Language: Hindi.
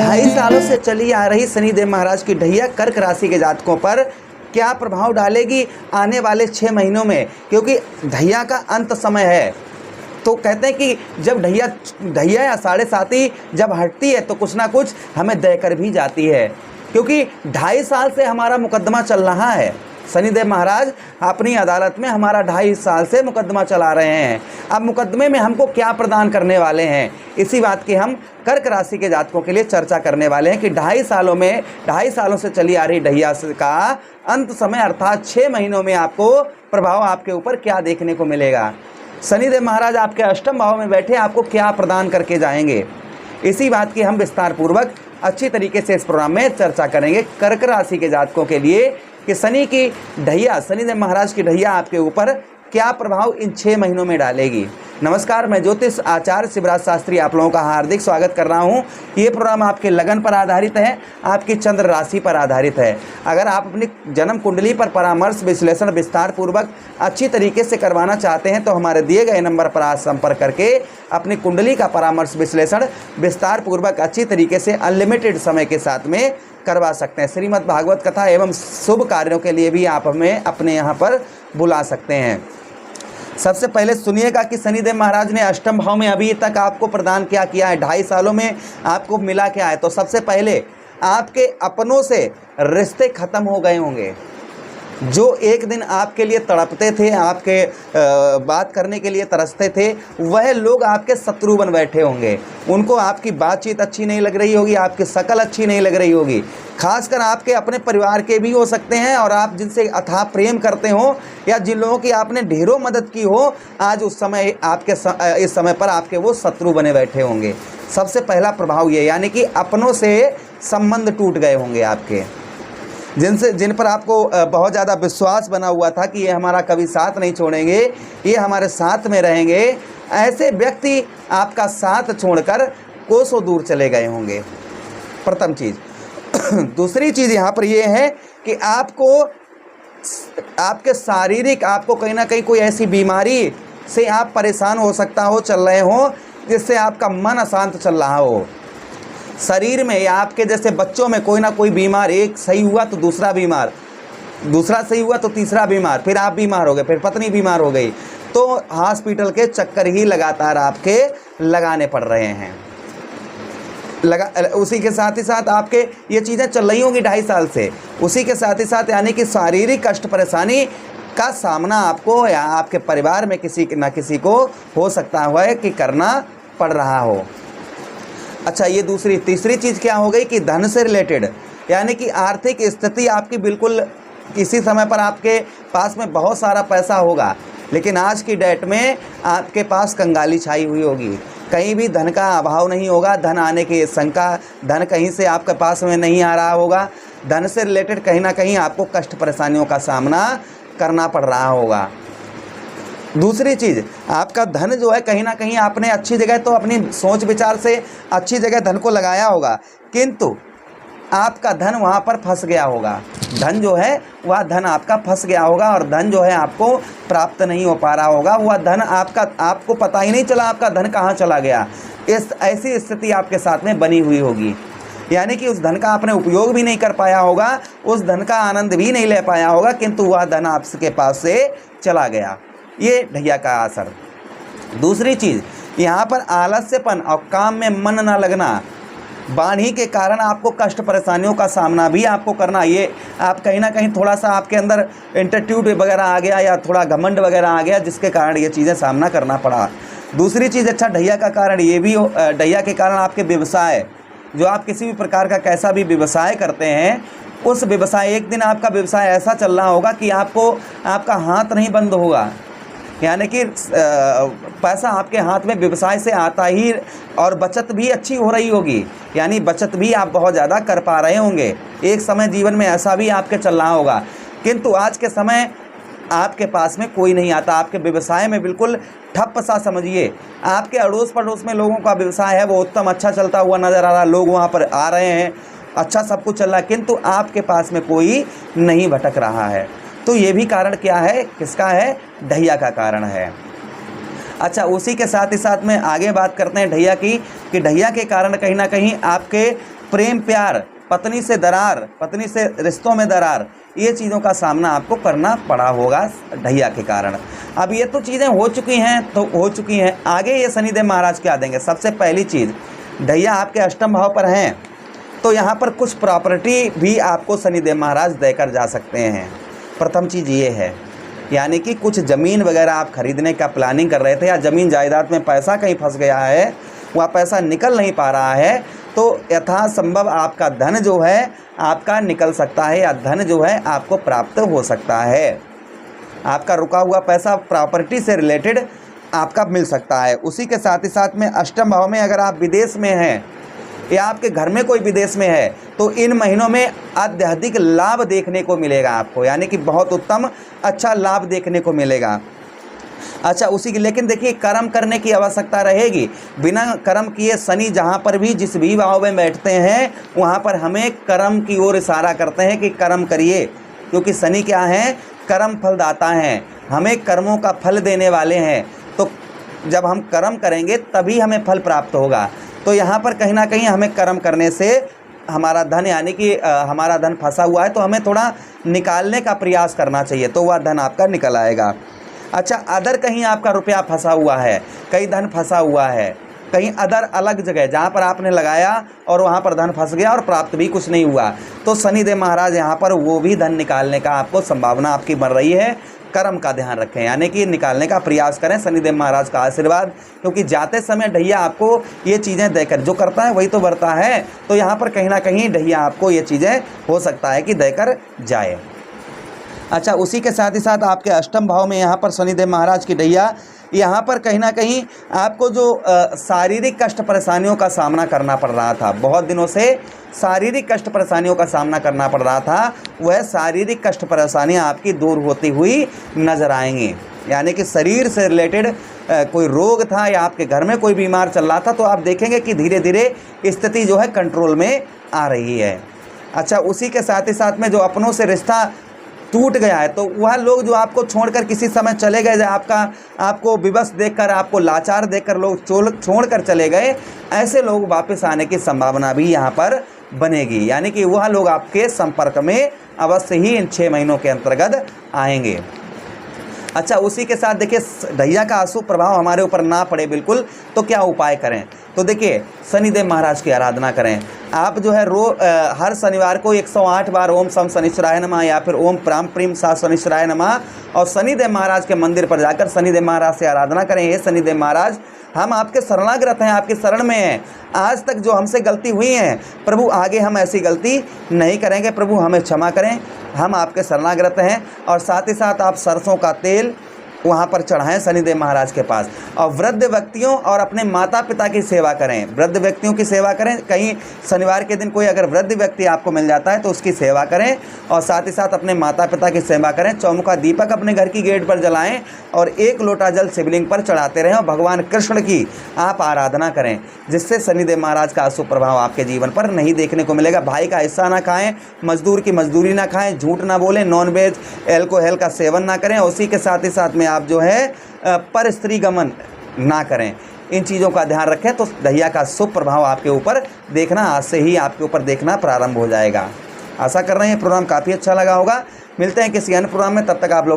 2.5 सालों से चली आ रही शनिदेव महाराज की ढैया कर्क राशि के जातकों पर क्या प्रभाव डालेगी आने वाले 6 महीनों में, क्योंकि ढैया का अंत समय है। तो कहते हैं कि जब ढैया या 7.5 जब हटती है तो कुछ ना कुछ हमें देकर भी जाती है, क्योंकि 2.5 साल से हमारा मुकदमा चल रहा है। शनिदेव महाराज अपनी अदालत में हमारा 2.5 साल से मुकदमा चला रहे हैं। अब मुकदमे में हमको क्या प्रदान करने वाले हैं, इसी बात की हम कर्क राशि के जातकों के लिए चर्चा करने वाले हैं कि 2.5 सालों से चली आ रही ढैया का अंत समय अर्थात 6 महीनों में आपको प्रभाव आपके ऊपर क्या देखने को मिलेगा। शनिदेव महाराज आपके अष्टम भाव में बैठे आपको क्या प्रदान करके जाएंगे, इसी बात की हम विस्तार पूर्वक अच्छी तरीके से इस प्रोग्राम में चर्चा करेंगे। कर्क राशि के जातकों के लिए कि शनिदेव महाराज की ढैया आपके ऊपर क्या प्रभाव इन 6 महीनों में डालेगी। नमस्कार, मैं ज्योतिष आचार्य शिवराज शास्त्री आप लोगों का हार्दिक स्वागत कर रहा हूं। ये प्रोग्राम आपके लगन पर आधारित है, आपकी चंद्र राशि पर आधारित है। अगर आप अपनी जन्म कुंडली पर परामर्श विश्लेषण विस्तार पूर्वक अच्छी तरीके से करवाना चाहते हैं तो हमारे दिए गए नंबर पर आज संपर्क करके अपनी कुंडली का परामर्श विश्लेषण विस्तार पूर्वक अच्छी तरीके से अनलिमिटेड समय के साथ में करवा सकते हैं। श्रीमद् भागवत कथा एवं शुभ कार्यों के लिए भी आप हमें अपने यहाँ पर बुला सकते हैं। सबसे पहले सुनिएगा कि शनिदेव महाराज ने अष्टम भाव में अभी तक आपको प्रदान क्या किया है, 2.5 सालों में आपको मिला क्या है। तो सबसे पहले आपके अपनों से रिश्ते खत्म हो गए होंगे। जो एक दिन आपके लिए तड़पते थे, आपके बात करने के लिए तरसते थे, वह लोग आपके शत्रु बन बैठे होंगे। उनको आपकी बातचीत अच्छी नहीं लग रही होगी, आपकी शक्ल अच्छी नहीं लग रही होगी। खासकर आपके अपने परिवार के भी हो सकते हैं और आप जिनसे अथाह प्रेम करते हो या जिन लोगों की आपने ढेरों मदद की हो, आज उस समय इस समय पर आपके वो शत्रु बने बैठे होंगे। सबसे पहला प्रभाव ये, यानी कि अपनों से संबंध टूट गए होंगे आपके, जिन पर आपको बहुत ज़्यादा विश्वास बना हुआ था कि ये हमारा कभी साथ नहीं छोड़ेंगे, ये हमारे साथ में रहेंगे। ऐसे व्यक्ति आपका साथ छोड़कर कोसों दूर चले गए होंगे, प्रथम चीज़। दूसरी चीज़ यहाँ पर ये है कि आपके शारीरिक आपको कहीं ना कहीं कोई ऐसी बीमारी से आप परेशान हो सकता हो, चल रहे हो, जिससे आपका मन अशांत चल रहा हो। शरीर में या आपके जैसे बच्चों में कोई ना कोई बीमार, एक सही हुआ तो दूसरा बीमार, दूसरा सही हुआ तो तीसरा बीमार, फिर आप बीमार हो गए, फिर पत्नी बीमार हो गई, तो हॉस्पिटल के चक्कर ही लगातार आपके लगाने पड़ रहे हैं। उसी के साथ ही साथ आपके ये चीज़ें चल रही होंगी 2.5 साल से। उसी के साथ ही साथ यानी कि शारीरिक कष्ट परेशानी का सामना आपको या आपके परिवार में किसी न किसी को हो सकता है कि करना पड़ रहा हो। अच्छा, ये तीसरी चीज़ क्या हो गई कि धन से रिलेटेड, यानी कि आर्थिक स्थिति आपकी बिल्कुल किसी समय पर आपके पास में बहुत सारा पैसा होगा, लेकिन आज की डेट में आपके पास कंगाली छाई हुई होगी। कहीं भी धन का अभाव नहीं होगा, धन आने की शंका, धन कहीं से आपके पास में नहीं आ रहा होगा। धन से रिलेटेड कहीं ना कहीं आपको कष्ट परेशानियों का सामना करना पड़ रहा होगा। दूसरी चीज़, आपका धन जो है कहीं ना कहीं आपने अच्छी जगह तो अपनी सोच विचार से अच्छी जगह धन को लगाया होगा, किंतु आपका धन वहाँ पर फंस गया होगा। धन जो है वह धन आपका फंस गया होगा और धन जो है आपको प्राप्त नहीं हो पा रहा होगा। वह धन आपको पता ही नहीं चला आपका धन कहाँ चला गया। ऐसी स्थिति आपके साथ में बनी हुई होगी, यानी कि उस धन का आपने उपयोग भी नहीं कर पाया होगा, उस धन का आनंद भी नहीं ले पाया होगा, किंतु वह धन आपके पास से चला गया। ये ढैया का असर। दूसरी चीज़, यहाँ पर आलस्यपन और काम में मन ना लगना, वाणी के कारण आपको कष्ट परेशानियों का सामना भी आपको करना। ये आप कहीं ना कहीं थोड़ा सा आपके अंदर एटीट्यूड वगैरह आ गया या थोड़ा घमंड वगैरह आ गया, जिसके कारण ये चीज़ें सामना करना पड़ा। दूसरी चीज़, अच्छा, ढैया का कारण ये भी, ढैया के कारण आपके व्यवसाय, जो आप किसी भी प्रकार का कैसा भी व्यवसाय करते हैं, उस व्यवसाय, एक दिन आपका व्यवसाय ऐसा चल रहा होगा कि आपका हाथ नहीं बंद होगा, यानी कि पैसा आपके हाथ में व्यवसाय से आता ही, और बचत भी अच्छी हो रही होगी, यानी बचत भी आप बहुत ज़्यादा कर पा रहे होंगे। एक समय जीवन में ऐसा भी आपके चल रहा होगा, किंतु आज के समय आपके पास में कोई नहीं आता। आपके व्यवसाय में बिल्कुल ठप्प सा समझिए। आपके अड़ोस पड़ोस में लोगों का व्यवसाय है वो उत्तम अच्छा चलता हुआ नज़र आ रहा, लोग वहाँ पर आ रहे हैं, अच्छा सब कुछ चल रहा है, किंतु आपके पास में कोई नहीं भटक रहा है। तो ये भी कारण क्या है, किसका है? ढैया का कारण है। अच्छा, उसी के साथ ही साथ में आगे बात करते हैं ढैया की, कि ढैया के कारण कहीं ना कहीं आपके प्रेम प्यार, पत्नी से दरार, पत्नी से रिश्तों में दरार, ये चीज़ों का सामना आपको करना पड़ा होगा ढैया के कारण। अब ये तो चीज़ें हो चुकी हैं तो हो चुकी हैं, आगे ये शनिदेव महाराज क्या देंगे। सबसे पहली चीज़, ढैया आपके अष्टम भाव पर हैं तो यहाँ पर कुछ प्रॉपर्टी भी आपको शनिदेव महाराज देकर जा सकते हैं। प्रथम चीज़ ये है, यानी कि कुछ ज़मीन वगैरह आप खरीदने का प्लानिंग कर रहे थे, या ज़मीन जायदाद में पैसा कहीं फंस गया है, वह पैसा निकल नहीं पा रहा है, तो यथासंभव आपका धन जो है आपका निकल सकता है, या धन जो है आपको प्राप्त हो सकता है। आपका रुका हुआ पैसा प्रॉपर्टी से रिलेटेड आपका मिल सकता है। उसी के साथ ही साथ में अष्टम भाव में अगर आप विदेश में हैं या आपके घर में कोई विदेश में है तो इन महीनों में अत्यधिक लाभ देखने को मिलेगा आपको, यानी कि बहुत उत्तम अच्छा लाभ देखने को मिलेगा। अच्छा, उसी की लेकिन देखिए कर्म करने की आवश्यकता रहेगी। बिना कर्म किए शनि जहाँ पर भी जिस भी भाव में बैठते हैं वहाँ पर हमें कर्म की ओर इशारा करते हैं कि कर्म करिए, क्योंकि शनि क्या है, कर्म फलदाता हैं, हमें कर्मों का फल देने वाले हैं। तो जब हम कर्म करेंगे तभी हमें फल प्राप्त होगा। तो यहाँ पर कहीं ना कहीं हमें कर्म करने से हमारा धन, यानी कि हमारा धन फंसा हुआ है तो हमें थोड़ा निकालने का प्रयास करना चाहिए, तो वह धन आपका निकल आएगा। अच्छा, अदर कहीं आपका रुपया फंसा हुआ है, कहीं धन फंसा हुआ है, कहीं अदर अलग जगह जहाँ पर आपने लगाया और वहाँ पर धन फंस गया और प्राप्त भी कुछ नहीं हुआ, तो शनिदेव महाराज यहाँ पर वो भी धन निकालने का आपको संभावना आपकी बन रही है। कर्म का ध्यान रखें, यानी कि निकालने का प्रयास करें, शनिदेव महाराज का आशीर्वाद, क्योंकि जाते समय ढैया आपको ये चीज़ें देकर, जो करता है वही तो बढ़ता है, तो यहाँ पर कहीं ना कहीं ढैया आपको ये चीज़ें हो सकता है कि देकर जाए। अच्छा, उसी के साथ ही साथ आपके अष्टम भाव में यहाँ पर शनिदेव महाराज की ढैया, यहाँ पर कहीं ना कहीं आपको जो शारीरिक कष्ट परेशानियों का सामना करना पड़ रहा था, बहुत दिनों से शारीरिक कष्ट परेशानियों का सामना करना पड़ रहा था, वह शारीरिक कष्ट परेशानियाँ आपकी दूर होती हुई नज़र आएंगी। यानी कि शरीर से रिलेटेड कोई रोग था या आपके घर में कोई बीमार चल रहा था, तो आप देखेंगे कि धीरे धीरे स्थिति जो है कंट्रोल में आ रही है। अच्छा, उसी के साथ ही साथ में जो अपनों से रिश्ता टूट गया है, तो वह लोग जो आपको छोड़कर किसी समय चले गए, आपको विवश देखकर, आपको लाचार देखकर लोग छोड़कर चले गए, ऐसे लोग वापस आने की संभावना भी यहाँ पर बनेगी। यानी कि वह लोग आपके संपर्क में अवश्य ही इन 6 महीनों के अंतर्गत आएंगे। अच्छा, उसी के साथ देखिए ढैया का अशुभ प्रभाव हमारे ऊपर ना पड़े बिल्कुल, तो क्या उपाय करें। तो देखिए शनिदेव महाराज की आराधना करें। आप जो है हर शनिवार को 108 बार ओम सम शनिश्चराय नमः या फिर ओम प्राम प्रीम सा शनिश्चराय नमः और शनिदेव महाराज के मंदिर पर जाकर शनिदेव महाराज से आराधना करें। हे शनिदेव महाराज, हम आपके शरणागत हैं, आपके शरण में हैं। आज तक जो हमसे गलती हुई है प्रभु, आगे हम ऐसी गलती नहीं करेंगे, प्रभु हमें क्षमा करें, हम आपके शरणागत हैं। और साथ ही साथ आप सरसों का तेल वहाँ पर चढ़ाएं शनिदेव महाराज के पास, और वृद्ध व्यक्तियों और अपने माता पिता की सेवा करें, वृद्ध व्यक्तियों की सेवा करें। कहीं शनिवार के दिन कोई अगर वृद्ध व्यक्ति आपको मिल जाता है तो उसकी सेवा करें, और साथ ही साथ अपने माता पिता की सेवा करें। चौमुखा दीपक अपने घर की गेट पर जलाएं और 1 लोटा जल शिवलिंग पर चढ़ाते रहें और भगवान कृष्ण की आप आराधना करें, जिससे शनिदेव महाराज का अशुभ प्रभाव आपके जीवन पर नहीं देखने को मिलेगा। भाई का हिस्सा ना खाएं, मजदूर की मजदूरी ना खाएं, झूठ ना बोलें, नॉनवेज एल्कोहल का सेवन ना करें। उसी के साथ ही साथ में आप जो है पर स्त्री गमन ना करें। इन चीज़ों का ध्यान रखें तो ढैया का शुभ प्रभाव आपके ऊपर देखना आज से ही आपके ऊपर देखना प्रारंभ हो जाएगा। आशा कर रहे हैं प्रोग्राम काफ़ी अच्छा लगा होगा। मिलते हैं किसी अन्य प्रोग्राम में, तब तक आप लोग